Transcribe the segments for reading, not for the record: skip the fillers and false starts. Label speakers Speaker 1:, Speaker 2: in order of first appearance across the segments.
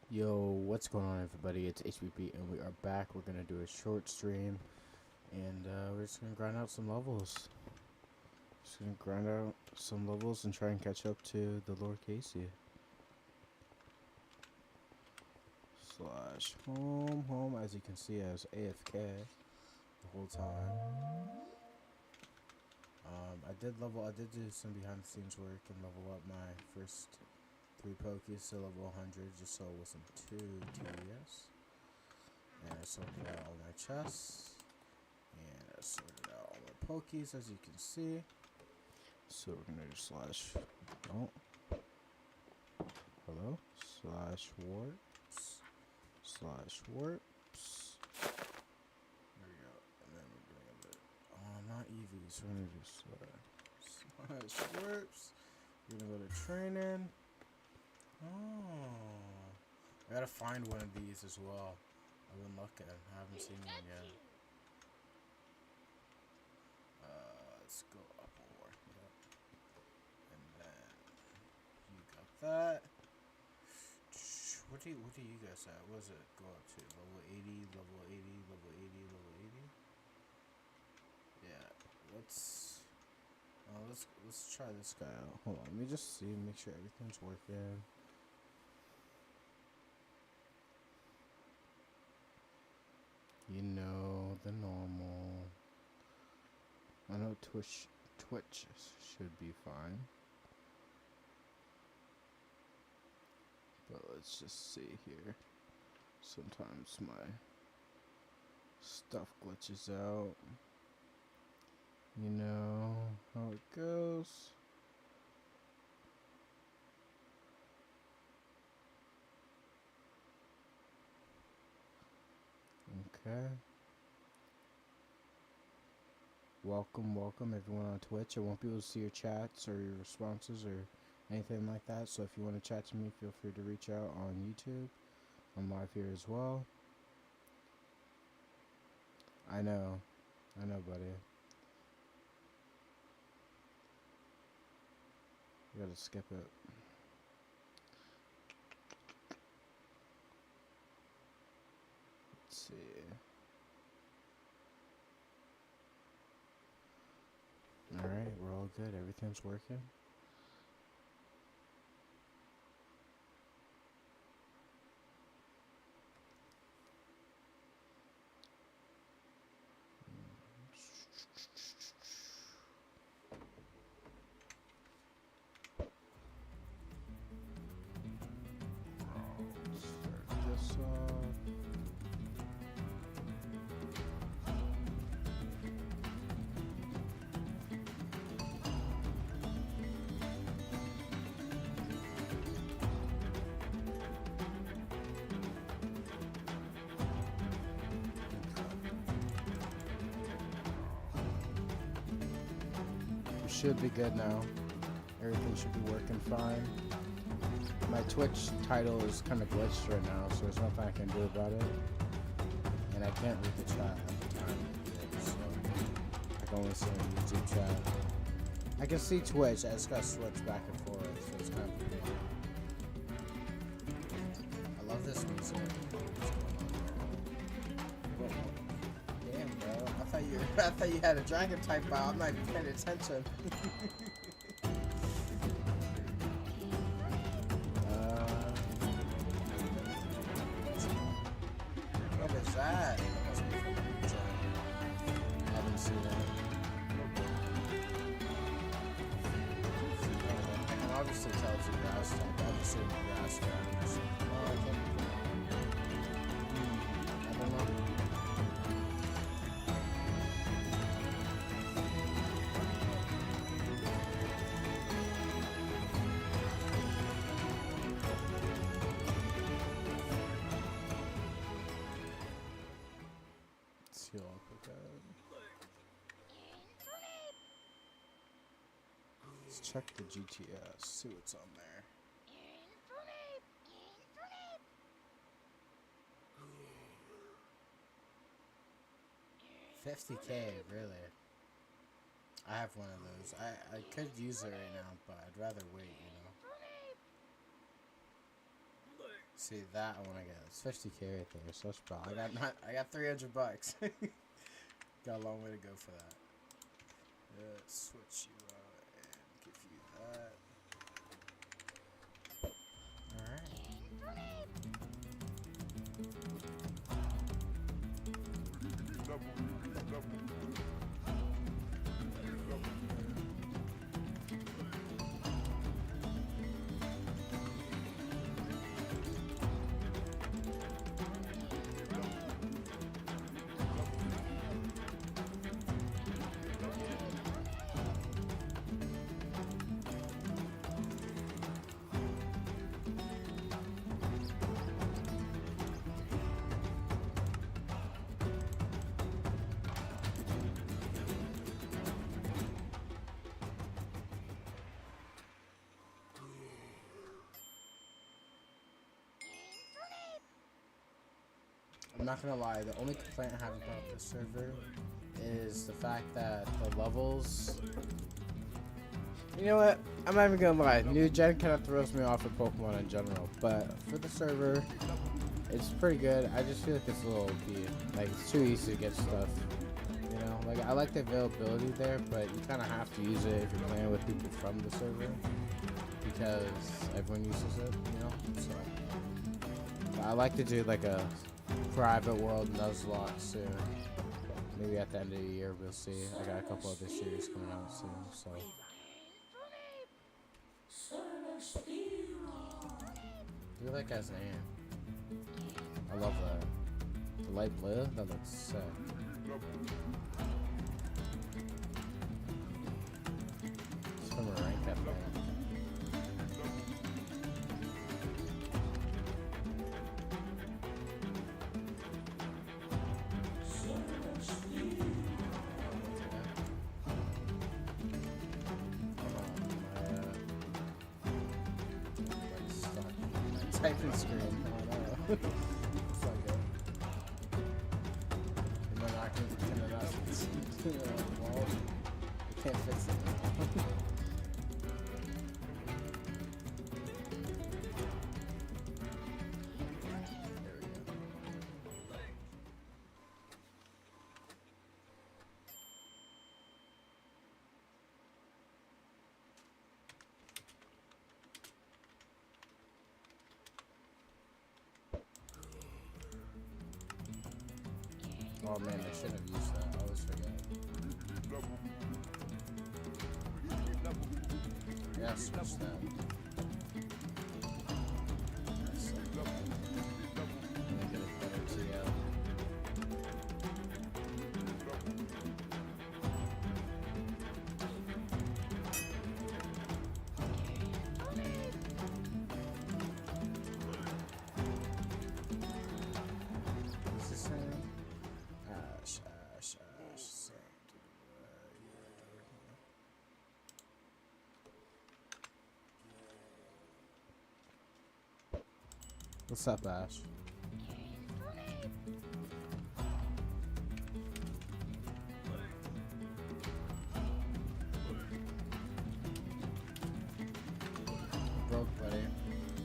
Speaker 1: Yo, what's going on, everybody? It's HBP, and we are back. We're gonna do a short stream, and we're just gonna grind out some levels. Just gonna grind out some levels and try and catch up to the Lord Casey. Slash home. As you can see, I was AFK the whole time. I did do some behind the scenes work and level up my first 3 pokies to level 100, just so it wasn't too tedious. And I sorted out all my chests. And I sorted out all my pokies, as you can see. So we're gonna do slash. Oh. Hello? Slash warps. Slash warps. There we go. And then we're gonna do. Oh, not EVs. We're gonna do slash warps. We're gonna go to training. Oh. I gotta find one of these as well. I've been looking. I haven't seen one yet. Let's go up more. Yep. And then you got that. What do you guys at? What does it go up to? Level 80, level 80, level 80, level 80? Yeah. Let's try this guy out. Hold on, let me just see, make sure everything's working. You know, the normal. I know Twitch should be fine. But let's just see here. Sometimes my stuff glitches out. You know how it goes. Okay. Welcome everyone on Twitch. I won't be able to see your chats or your responses or anything like that. So if you want to chat to me, feel free to reach out on YouTube. I'm live here as well. I know, buddy. You gotta skip it. Let's see. Alright, we're all good. Everything's working. Start this off. We should be good now. Everything should be working fine. My Twitch title is kind of glitched right now, so there's nothing I can do about it. And I can't read the chat at the time, so I can only see a YouTube chat. I can see Twitch, I just gotta switch back and forth, so it's kind of weird. I love this music. What's going on there? Damn, bro. I thought you had a dragon type out. I'm not even paying attention. What is that? That must be from the dragon. I haven't seen that. I can obviously tell it's a grass type. I've seen the grass type. Oh, I can't. I don't know. Let's heal up with that. Let's check the GTS, see what's on there. 50K, really? I have one of those. I could use it right now, but I'd rather wait, you know. See that I want to get. It's 50K right there, so that's probably. I got $300. Got a long way to go for that. Let's switch you out and give you that. Alright. I'm not gonna lie, the only complaint I have about this server is the fact that the levels... You know what? I'm not even gonna lie, new gen kind of throws me off with Pokemon in general, but for the server, it's pretty good. I just feel like it's a little OP. Like, it's too easy to get stuff. You know, like, I like the availability there, but you kind of have to use it if you're playing with people from the server, because everyone uses it, you know? So, I like to do like a private world Nuzlocke soon. Maybe at the end of the year we'll see. I got a couple other series coming out soon, so. Do like guy's name? I love that. The light blue? That looks sick. It's from a rank up there. Typing screen. Oh no. It's like a. And then I can turn it up. It's wall. I can't fix it now. Oh man, I should have used that. I always forget. Yeah, switch that. I'm gonna get a better TL. What's this saying? What's up, Ash? Broke, buddy.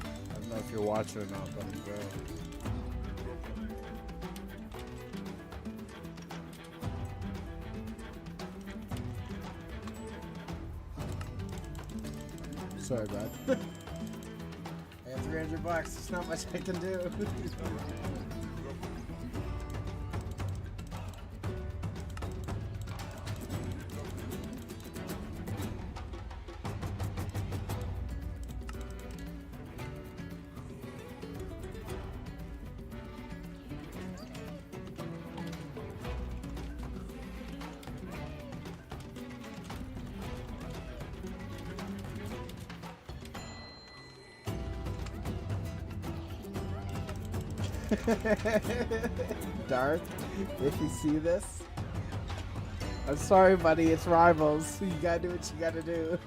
Speaker 1: I don't know if you're watching or not, but I'm broke. Sorry, bud. I have $300. There's not much I can do. Dark, if you see this, I'm sorry, buddy. It's rivals. You gotta do what you gotta do.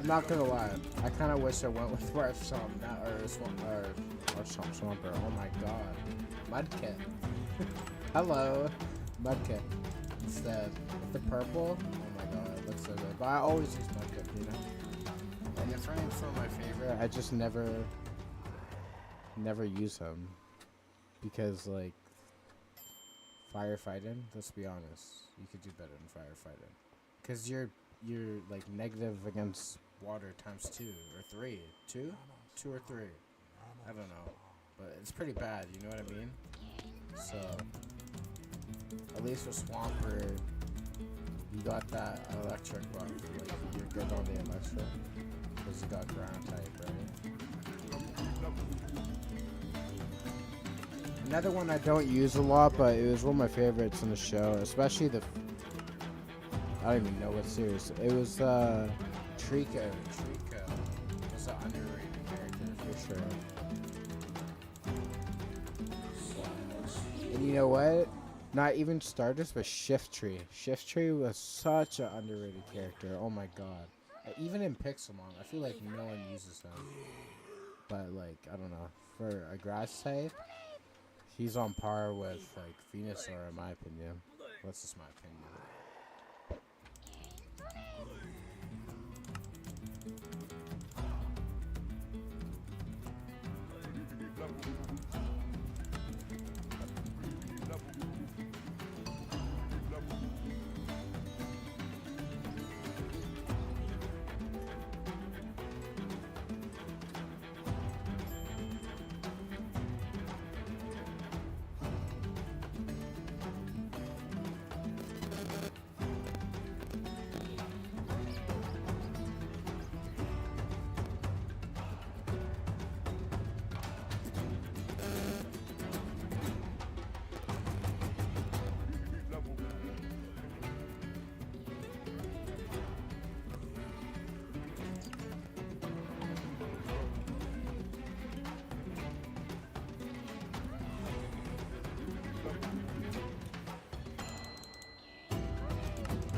Speaker 1: I'm not gonna lie. I kind of wish I went with where Swamp now, or Swamper. Oh my god, Mudkip. Hello, Mudkip. Instead, with the purple. Oh my god, it looks so good. But I always use Mudkip, you know. And if Frank's one of my favorite, I just never use him because like firefighting. Let's be honest, you could do better than firefighting because you're like negative against water times 2 or 3. 2 or 3. I don't know, but it's pretty bad. You know what I mean? So at least with Swamper, you got that electric buff. Like you're good on the electric because you got ground type, right? Another one I don't use a lot, but it was one of my favorites in the show, especially the. I don't even know what series. It was Trico. Trico was an underrated character for sure. And you know what? Not even Stardust, but Shiftry. Shiftry was such an underrated character. Oh my god. Even in PIXELMON, I feel like no one uses him. But like, I don't know. For a grass type, he's on par with like Venusaur in my opinion. That's just my opinion.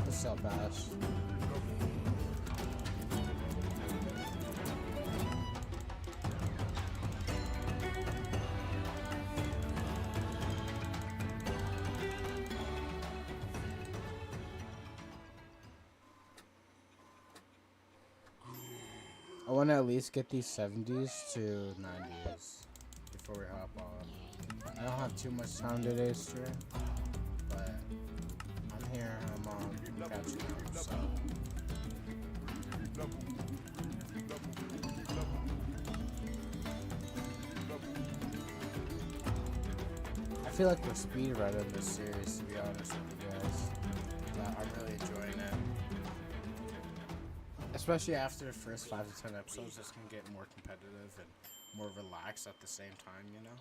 Speaker 1: What's up, Ash? I want to at least get these 70s to 90s before we hop on. I don't have too much time today, stream, but I'm here. I'm catching up. So. I feel like we're speedrunning this series, to be honest with you guys. But I'm really enjoying it. Especially after the first 5 to 10 episodes, it's going to get more competitive and more relaxed at the same time, you know?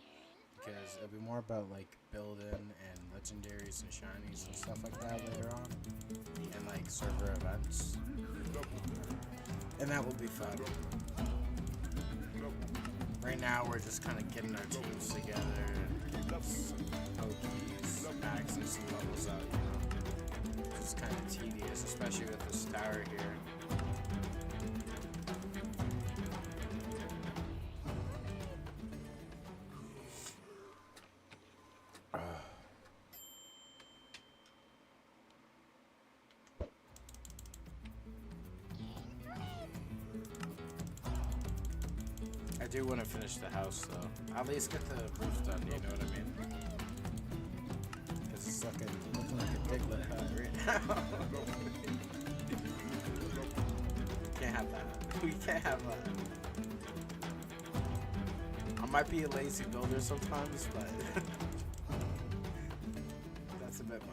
Speaker 1: Because it'll be more about, like, building and legendaries and shinies and stuff like that later on. And, like, server events. And that will be fun. Right now, we're just kind of getting our teams together and getting some Pokeys, maxing some levels out, you know? It's kind of tedious, especially with this tower here. I do want to finish the house though. At least get the roof done, you know what I mean? Because it's looking like a Diglett hut right now. Can't have that. We can't have that. I might be a lazy builder sometimes, but that's a bit much.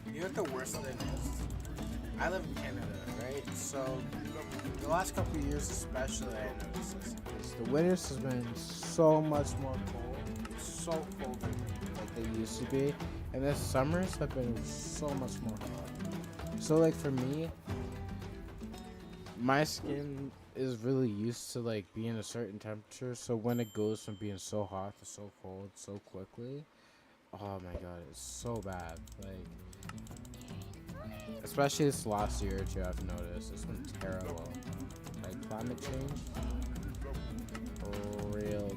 Speaker 1: You know what the worst thing is? I live in Canada, right? So the last couple of years especially I noticed this. The winters has been so much more cold. So colder than like they used to be. And the summers have been so much more hot. So like for me, my skin is really used to like being a certain temperature, so when it goes from being so hot to so cold so quickly, oh my god, it's so bad. Like, especially this last year or two, I've noticed it's been terrible. Like climate change, real,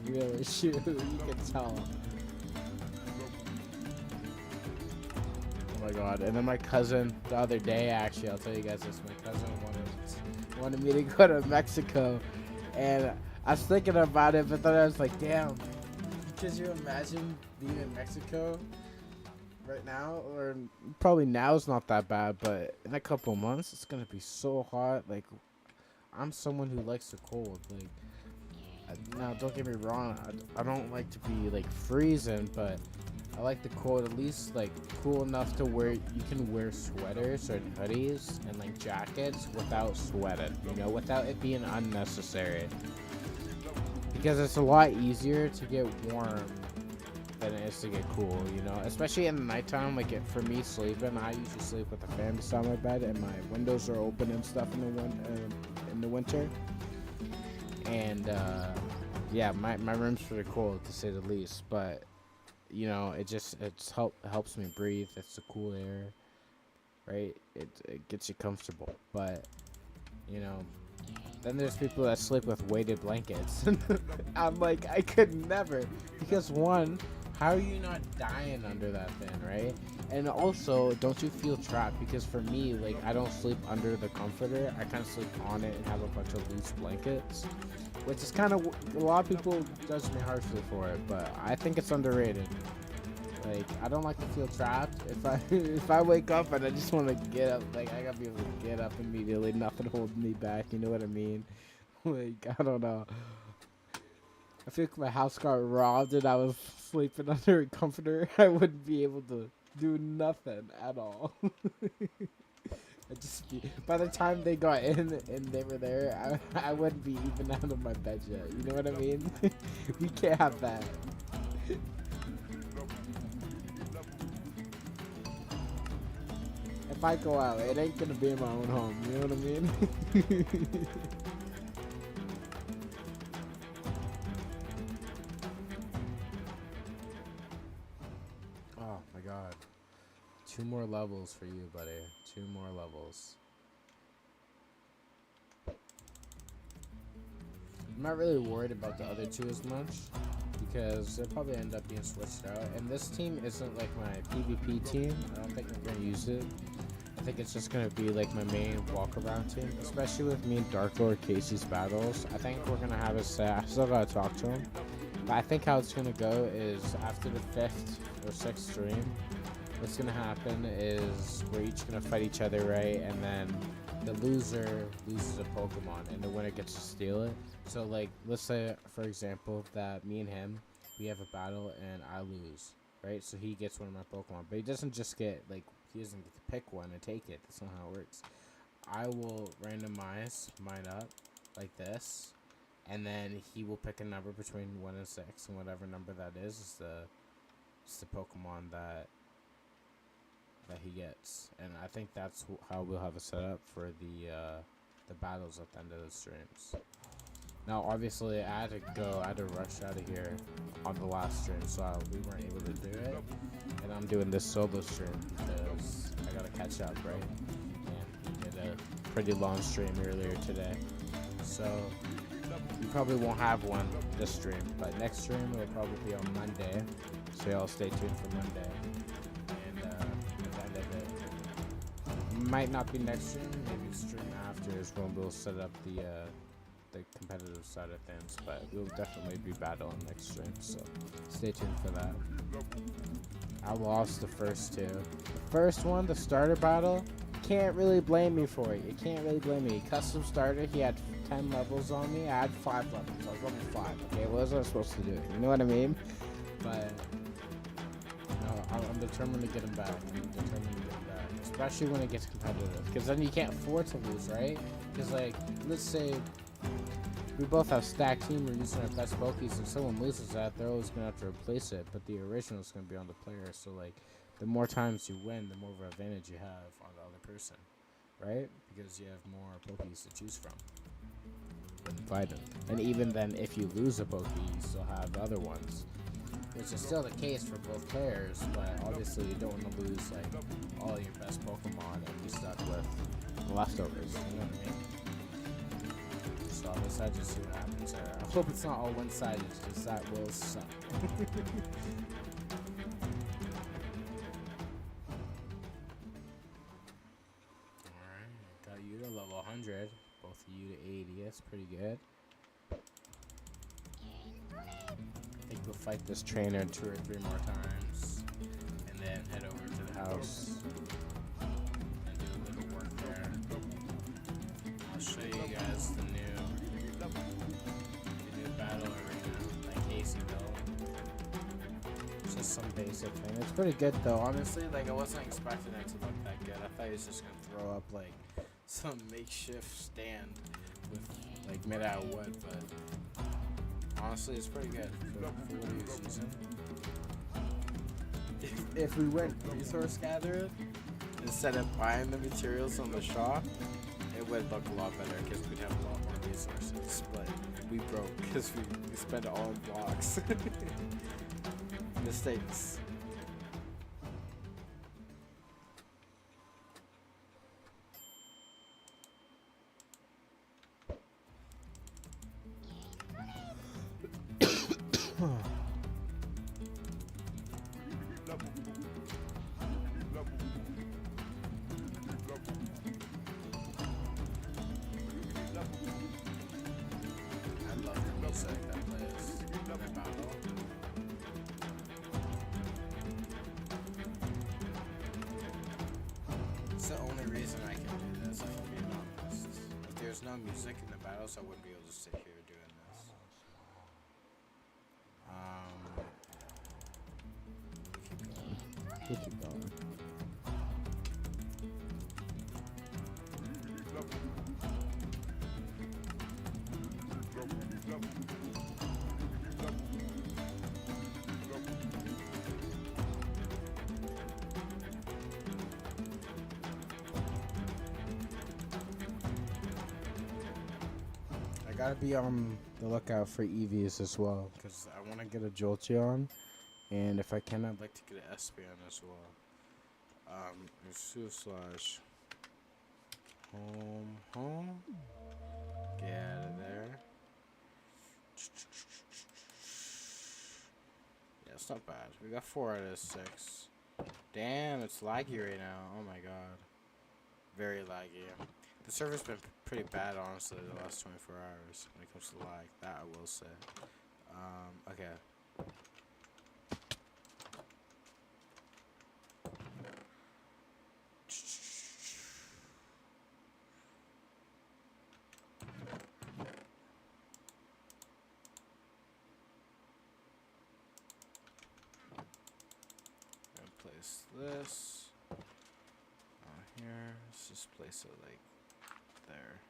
Speaker 1: real issue. You can tell. Oh my god! And then my cousin the other day, actually, I'll tell you guys this. My cousin wanted me to go to Mexico, and I was thinking about it, but then I was like, damn. Could you imagine being in Mexico right now? Or probably now is not that bad, but in a couple months it's gonna be so hot. Like, I'm someone who likes the cold. Like, now don't get me wrong, I don't like to be like freezing, but I like the cold, at least like cool enough to where you can wear sweaters or hoodies and like jackets without sweating, you know, without it being unnecessary. Because it's a lot easier to get warm than it is to get cool, you know, especially in the nighttime. Like for me sleeping, I usually sleep with the fan beside my bed and my windows are open and stuff in the winter. And yeah, my room's pretty cold to say the least, but you know, helps me breathe. It's the cool air, right? It gets you comfortable. But you know, then there's people that sleep with weighted blankets. I'm like, I could never, because one, how are you not dying under that thing, right? And also, don't you feel trapped? Because for me, like, I don't sleep under the comforter. I kind of sleep on it and have a bunch of loose blankets, which is kind of, a lot of people judge me harshly for it, but I think it's underrated. Like, I don't like to feel trapped. If I wake up and I just want to get up, like, I gotta be able to get up immediately, nothing holding me back, you know what I mean? Like, I don't know. I feel like my house got robbed and I was sleeping under a comforter, I wouldn't be able to do nothing at all. By the time they got in and they were there, I wouldn't be even out of my bed yet, you know what I mean? We can't have that. If I go out, it ain't gonna be in my own home, you know what I mean? Oh my god. 2 more levels for you, buddy. 2 more levels. I'm not really worried about the other 2 as much, because they'll probably end up being switched out. And this team isn't like my PvP team. I don't think I'm gonna use it. I think it's just gonna be like my main walk-around team, especially with me and darklord Casey's battles. I think we're gonna have a set. I still gotta talk to him, but I think how it's gonna go is after the 5th or 6th stream, what's gonna happen is we're each gonna fight each other, right? And then the loser loses a Pokemon, and the winner gets to steal it. So like, let's say for example that me and him, we have a battle and I lose, right? So he gets one of my Pokemon, but he doesn't just get like. He doesn't get to pick one and take it. That's not how it works. I will randomize mine up like this, and then he will pick a number between 1 and 6, and whatever number that is the Pokemon that he gets. And I think that's how we'll have it set up for the battles at the end of the streams. Now, obviously, I had to rush out of here on the last stream, so we weren't able to do it. And I'm doing this solo stream because I gotta catch up, right? And we did a pretty long stream earlier today. So, you probably won't have one this stream, but next stream will probably be on Monday. So y'all stay tuned for Monday. And at the end of it, might not be next stream, maybe the stream after is when we'll set up the competitive side of things, but we'll definitely be battling next stream, so stay tuned for that. I lost the first 2. The first one, the starter battle, can't really blame me for it. You can't really blame me. Custom starter, he had 10 levels on me. I had 5 levels. I was level 5. Okay, what was I supposed to do? You know what I mean? But no, I'm determined to get him back. Especially when it gets competitive, because then you can't afford to lose, right? Because like, let's say we both have stacked team, we're using our best Pokies, if someone loses that, they're always going to have to replace it, but the original is going to be on the player, so like, the more times you win, the more of an advantage you have on the other person, right? Because you have more Pokies to choose from when fighting. And even then, if you lose a Pokey, you still have the other ones, which is still the case for both players. But obviously, you don't want to lose like all your best Pokemon and be stuck with the leftovers. You know what I mean? So I guess I just see what happens there. I hope it's not all one-sided, because that will suck. Alright, got you to level 100. Both of you to 80. That's pretty good. I think we'll fight this trainer 2 or 3 more times. And then head over to the house. And do a little work there. I'll show you guys the new battle arena, like Caseyville. It's just some basic thing. It's pretty good though, honestly. Like I wasn't expecting it to look that good. I thought he was just gonna throw up like some makeshift stand with like made out of wood, but honestly, it's pretty good for what he was using. If we went resource gathering instead of buying the materials on the shop, it would look a lot better because we'd have a lot more resources. But we broke because we spent it all in blocks. Mistakes. It's the only reason I can do this, if I'm being honest. If there's no music in the battles, I wouldn't be able to sit here doing this. Keep going. I gotta be on the lookout for EVs as well, because I want to get a Jolteon, and if I can, I'd like to get an Espeon as well. Slash home. Get out of there. Yeah, it's not bad. We got 4 out of 6. Damn, it's laggy right now. Oh my god. Very laggy. The server's been pretty bad, honestly, the last 24 hours when it comes to lag. That I will say. Okay. And place this here. Let's just place it like there.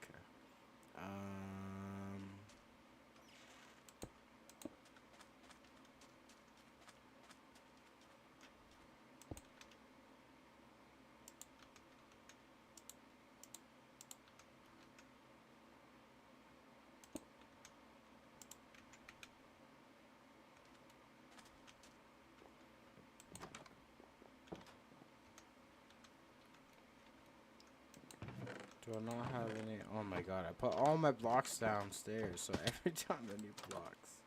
Speaker 1: Okay. Do I not have any? Oh my god, I put all my blocks downstairs, so every time I need blocks.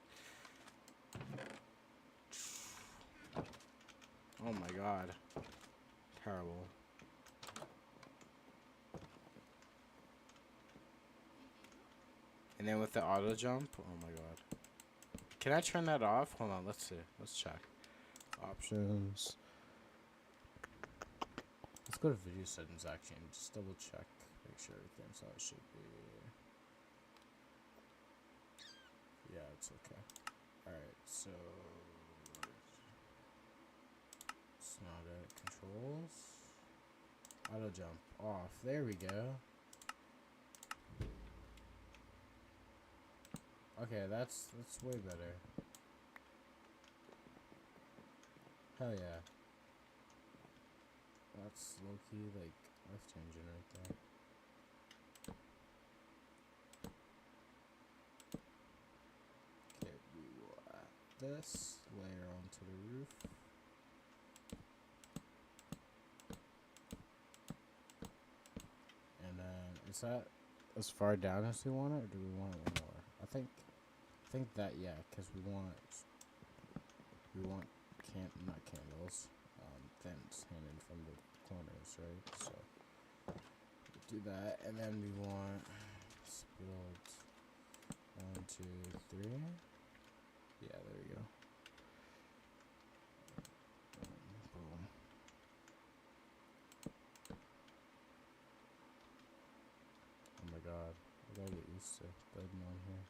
Speaker 1: Oh my god. Terrible. And then with the auto jump, oh my god. Can I turn that off? Hold on, let's see. Let's check. Options. Let's go to video settings actually and just double check. Make sure everything's how it should be. Yeah, it's okay. Alright, so it's not it. Controls. Auto jump off. There we go. Okay, that's way better. Hell yeah. That's low-key, like, life-changing right there. Okay, we will add this layer onto the roof. And then, is that as far down as we want it, or do we want it more? I think that, yeah, because we want not candles, vents hanging from the corners, right? So do that, and then we want, let's build 1, 2, 3. Yeah, there we go. Boom. Oh my god, I gotta get used to building on here.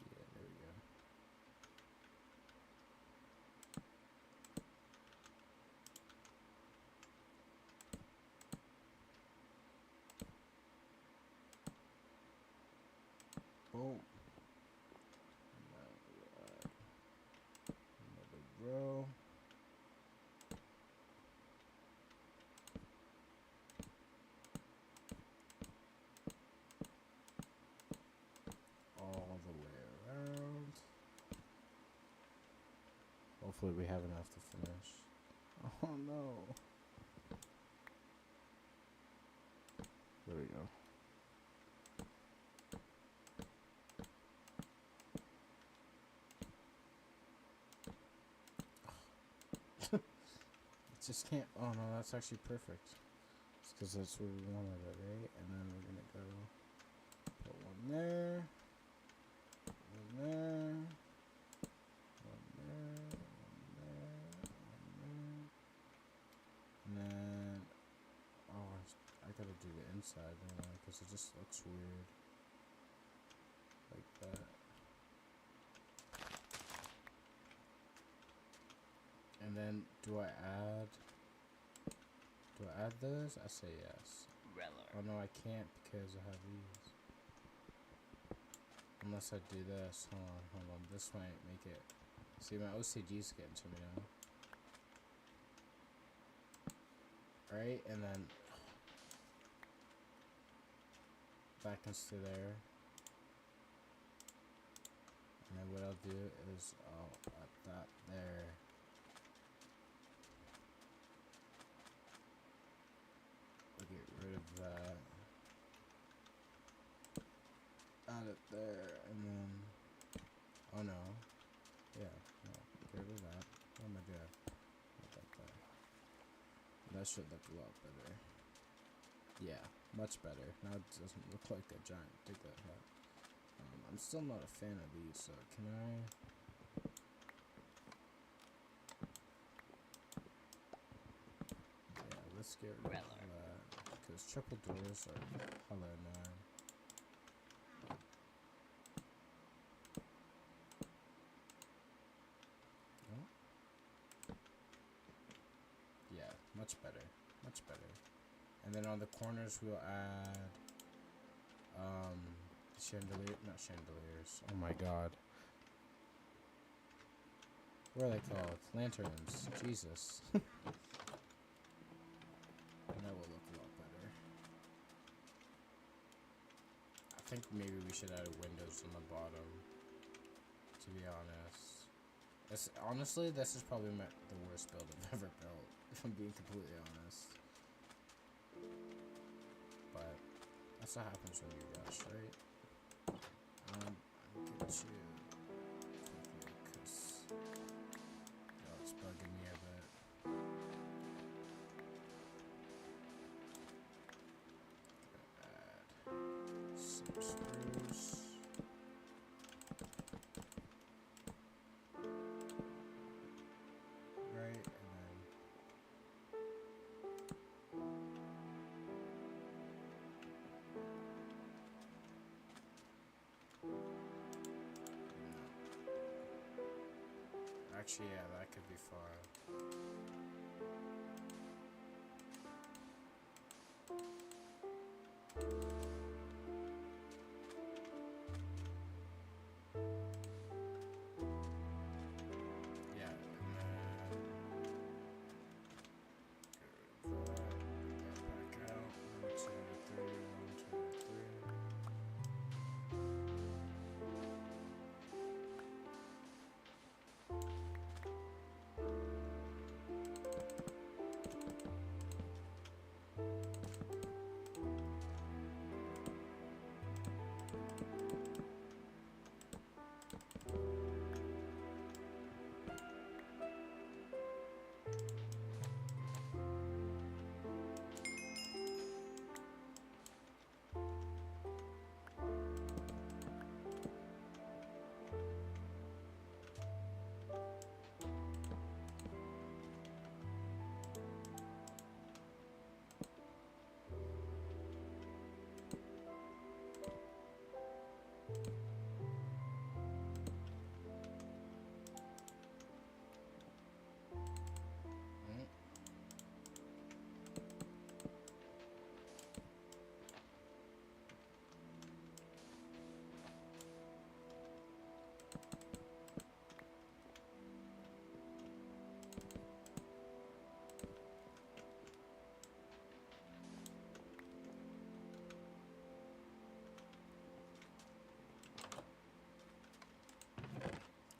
Speaker 1: Yeah, there we go. Boom. Another row. All the way around. Hopefully we have enough to finish. Oh no. There we go. It just can't. Oh no, that's actually perfect. It's because that's where we wanted it, right? And then we're gonna go put one there, one there, one there, one there, one there, and then I gotta do the inside, because it just looks weird like that. And then do I add those? I say yes. Oh no, I can't because I have these. Unless I do this. Hold on. This might make it. See, my OCD's getting to me now. Right, and then that can stay there. And then what I'll do is I'll add that there. I'll get rid of that. Add it there, and then. Oh no. Yeah, no. Get rid of that. What am I doing? Put that there. That should look a lot better. Yeah, much better. Now it doesn't look like a giant thing like that. I'm still not a fan of these, so can I? Yeah, let's get rid of that, because triple doors are hella annoying. Oh. Yeah, much better, much better. And then on the corners we'll add not chandeliers. Oh my god. What are they called? Lanterns. Jesus. And that will look a lot better. I think maybe we should add windows on the bottom, to be honest. Honestly, this is probably the worst build I've ever built, if I'm being completely honest. But that's what happens when you rush, right? I'll get you quickly, because it's bugging me a bit. Add some spruce. Right, and then actually, yeah, that could be fine. Yeah, and then get rid of that. Put that back out. 1, 2, 3, 1, 2, 3.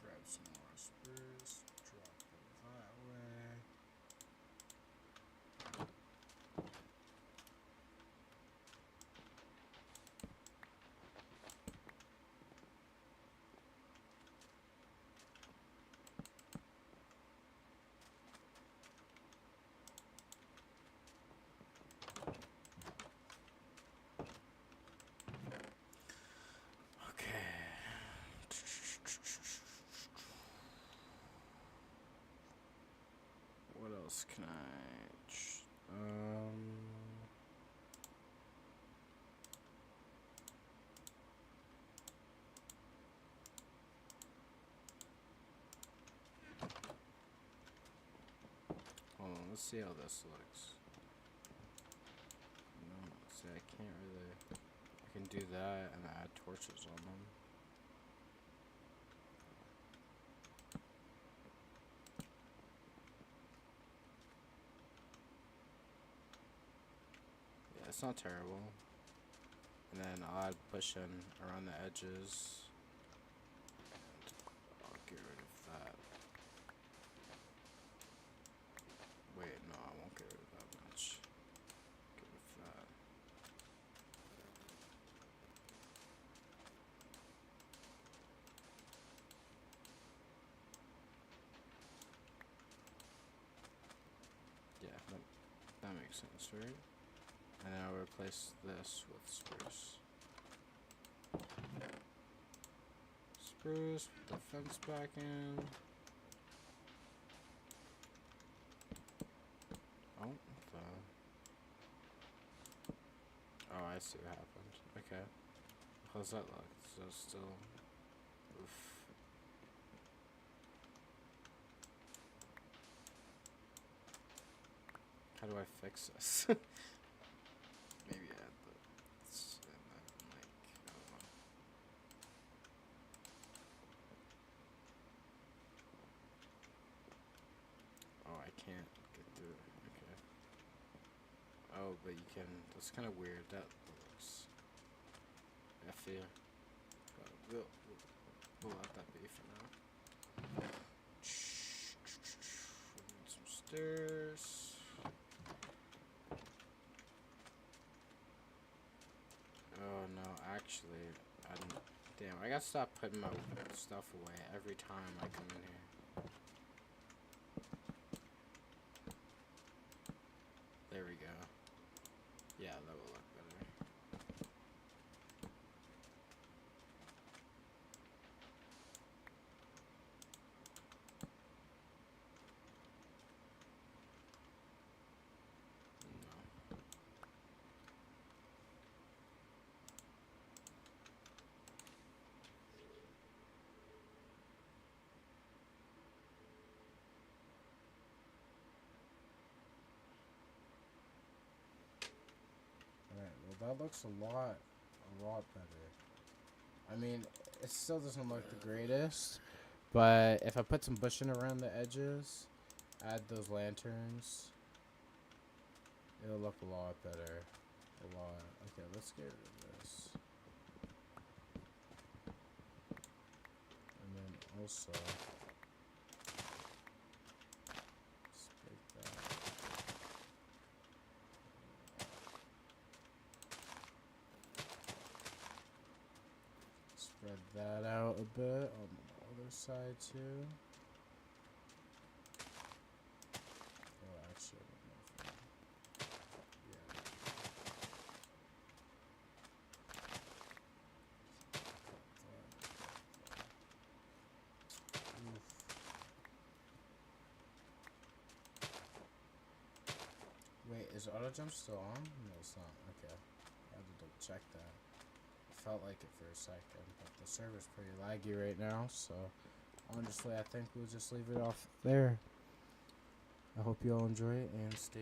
Speaker 1: Grab some more spruce, drop it that way. Okay. What else can I? Hold on, let's see how this looks. No, see, I can't really. I can do that and add torches on them. Yeah, it's not terrible. And then I'll add push in around the edges. And I'll get rid of that. Wait, no, I won't get rid of that much. Get rid of that. Yeah, that makes sense, right? And then I'll replace this with spruce. Spruce, put the fence back in. Oh, what the? Oh, I see what happened. Okay. How's that look? So still. Oof. How do I fix this? Maybe add this and then like, I don't know. Oh, I can't get through it. Okay. Oh, but you can. That's kind of weird. That looks. I feel. We'll let that be for now. Need some stairs. Oh no, actually, damn, I gotta stop putting my stuff away every time I come in here. There we go. Yeah, that will look better. No. that looks a lot better. I mean, it still doesn't look the greatest, but if I put some bushing around the edges, add those lanterns, it'll look a lot better. A lot. Okay, let's get rid of this. And then also, let's break that. Spread that out a bit on the other side too. Oh, actually, yeah. Oof. Wait, is auto jump still on? No, it's not. Okay, I had to double check that. Felt like it for a second, but the server's pretty laggy right now, so honestly I think we'll just leave it off there. I hope you all enjoy it and stay